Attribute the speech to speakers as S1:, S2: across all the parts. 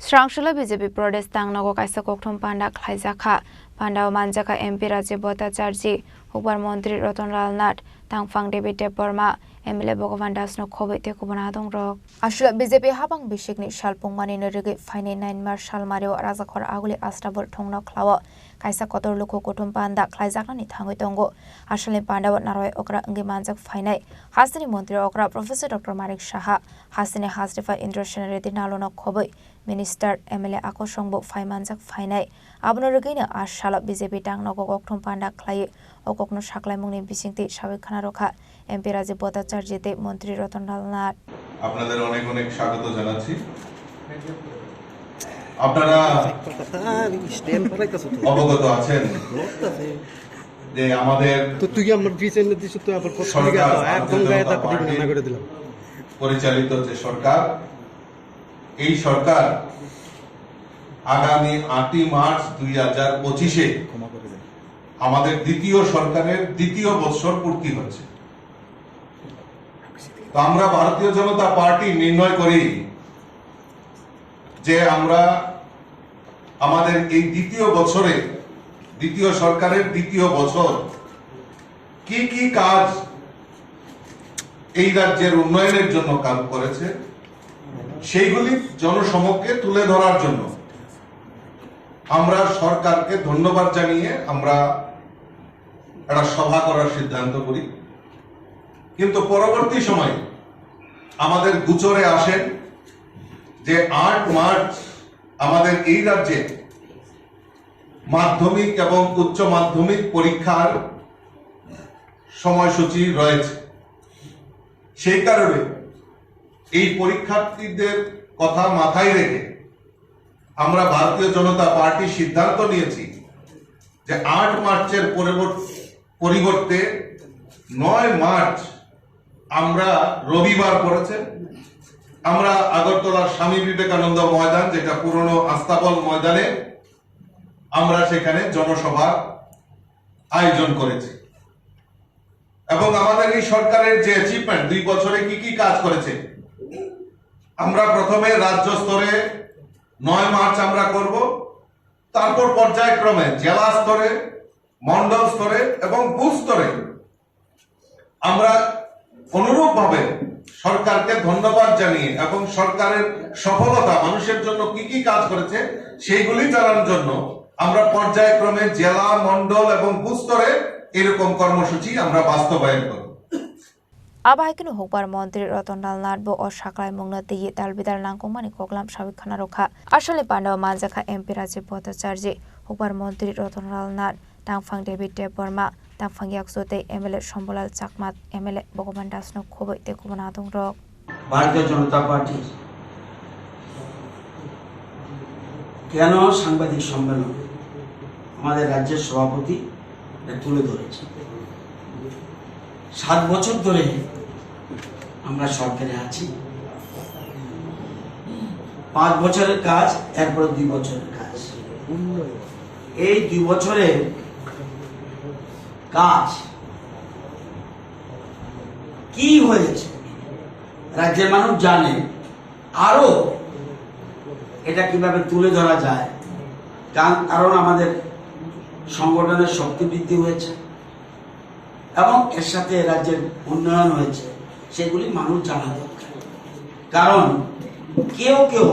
S1: Srangshula BJP Pradesh Tangnago Kaisa Kokthum Panda Khlaijaka Pandao Manjaka MP Rajiv Bhattacharjee Hupar Mantri Ratan Lal Nath Tangphang David Deborma MLA Bhagavan Das no Khobei te Kubana Dongrok Ashula BJP Habang Bishikni Shalpungmani Nerege Faini 9 Mar Shalmario Razakhor Aguli Astabul Thongno Klawa Kaisa Kotor Luko Kotum Panda Khlaijakani Thangoi Tongo Ashale Pandawat Naroi Okra Ngi Manjak Fainai Hasini Mantri Okra Professor Dr Marik Shaha Hasini Hasrifa Indra Shenaredi Nalono Khobei Minister MLA Akosongbo Faimanjak Fainai Abnorogina Ashala BJP Tangnago Kokthum Panda Khlai Okokno Shaklai Mungni Bisingti Shabik Khana Rokha MP Rajiv Bhattacharjee te Mantri Ratan Lal Nath
S2: আপনাদের অনেক অনেক স্বাগত জানাচ্ছি আপনারা অবগত আছেন যে আমাদের পরিচালিত যে সরকার এই সরকার আগামী 8ই মার্চ 2025-এ আমাদের দ্বিতীয় সরকারের দ্বিতীয় বৎসর পূর্তি হচ্ছে। তো আমরা ভারতীয় জনতা পার্টি নির্ণয় করি যে আমরা আমাদের এই দ্বিতীয় বছরে দ্বিতীয় সরকারের দ্বিতীয় বছর কি কি কাজ এই রাজ্যের উন্নয়নের জন্য কাজ করেছে সেইগুলি জনসমক্ষে তুলে ধরার জন্য আমরা সরকারকে ধন্যবাদ জানিয়ে আমরা একটা সভা করার সিদ্ধান্ত করি। কিন্তু পরবর্তী সময়ে আমাদের গোচরে আসেন যে 8 মার্চ আমাদের এই রাজ্যে মাধ্যমিক এবং উচ্চ মাধ্যমিক পরীক্ষার সময়সূচি রয়েছে। সেই কারণে এই পরীক্ষার্থীদের কথা মাথায় রেখে আমরা ভারতীয় জনতা পার্টি সিদ্ধান্ত নিয়েছি যে 8 মার্চের পরিবর্তে 9 মার্চ আমরা রবিবার করেছে আমরা আগরতলার স্বামী বিবেকানন্দ ময়দান যেটা পুরনো আস্তাবল ময়দানে আমরা সেখানে জনসভার আয়োজন করেছি এবং আমাদের এই সরকারের যে অ্যাচিভমেন্ট 2 বছরে কি কি কাজ করেছে আমরা প্রথমে রাজ্য স্তরে 9 মার্চ আমরা করব, তারপর পর্যায়ক্রমে জেলা স্তরে মন্ডল স্তরে এবং বুথ স্তরে আমরা অনুরূপভাবে সরকারকে ধন্যবাদ জানিয়ে এবং সরকারের সফলতা মানুষের জন্য কি কি কাজ করেছে সেইগুলি জানার জন্য আমরা পর্যায়ক্রমে জেলা মন্ডল এবং বুথ স্তরে এরকম কর্মসূচি আমরা বাস্তবায়ন করব।
S1: Abaikinu Hupar Mantri Ratan Lal Nath bo o Shaklai Mungna Tiyi Dalbidar Nangkongmani Koklam Shabik Khana Rokha Ashale Pandao Manjaka MP Rajiv Bhattacharjee Hupar Mantri Ratan Lal Nath Tangphang David Deborma Tangphang Yakso te MLA Shombolal Chakmat MLA Bhagavan Das no Khobei te Kubana Dongrok
S3: ভারতীয় জনতা party কেন সাংবাদিক সম্মেলন আমাদের রাজ্যের সভাপতি তুলে ধরেছে 7 বছর ধরে আমরা সরকারে আছি 5 বছরের কাজ এরপর 2 বছরের কাজ এই 2 বছরের কাজ কি হয়েছে রাজ্যের মানুষ জানে আরো এটা কিভাবে তুলে ধরা যায় কারণ আমাদের সংগঠনের শক্তি বৃদ্ধি হয়েছে এবং এর সাথে রাজ্যের উন্নয়ন হয়েছে সেগুলি মানুষ জানা দরকার। কারণ কেউ কেউ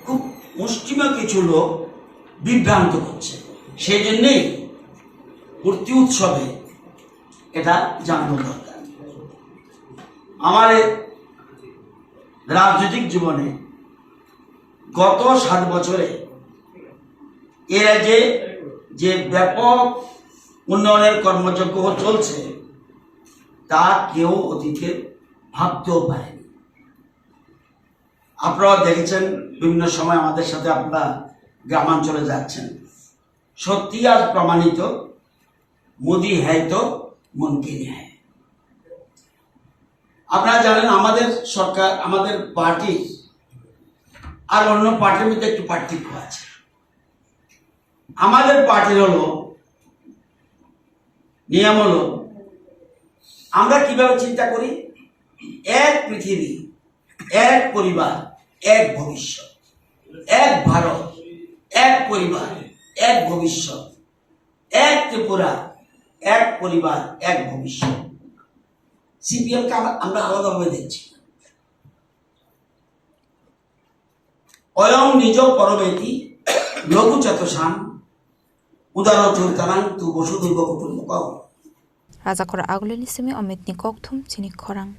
S3: খুব মুষ্টিমেয় কিছু লোক বিভ্রান্ত করছে, সেই জন্যই পূর্তি উৎসবে এটা জানানো দরকার। আমার রাজনৈতিক জীবনে গত 7 বছরে এ রাজ্যে যে ব্যাপক উন্নয়নের কর্মযজ্ঞ চলছে তা কেউ অতীতে ভাবতেও পারেনি। আপনারা দেখেছেন বিভিন্ন সময় আমাদের সাথে আপনারা গ্রামাঞ্চলে যাচ্ছেন, সত্যি আজ প্রমাণিত মোদি হ্যায় তো মুমকিন হ্যায়। আপনারা জানেন আমাদের সরকার আমাদের পার্টি আর অন্য পার্টির মধ্যে একটু পার্থক্য আছে। আমাদের পার্টির হলো নিয়ম হলো আমরা কিভাবে চিন্তা করি, এক পৃথিবী, এক পরিবার, এক ভবিষ্যৎ। ভারত, এক পরিবার, এক ভবিষ্যৎ, এক ত্রিপুরা, এক পরিবার, এক ভবিষ্যৎ। সিপিএমকে আমরা আলাদাভাবে দেখছি। অয়ং নিজ পরবেতি লঘু চেতসাম উদার চৈতানাং তু বসুধৈব কুটুম্বকম।
S1: Rajakora Agulini Simi Omitni Koktum Chini Korang.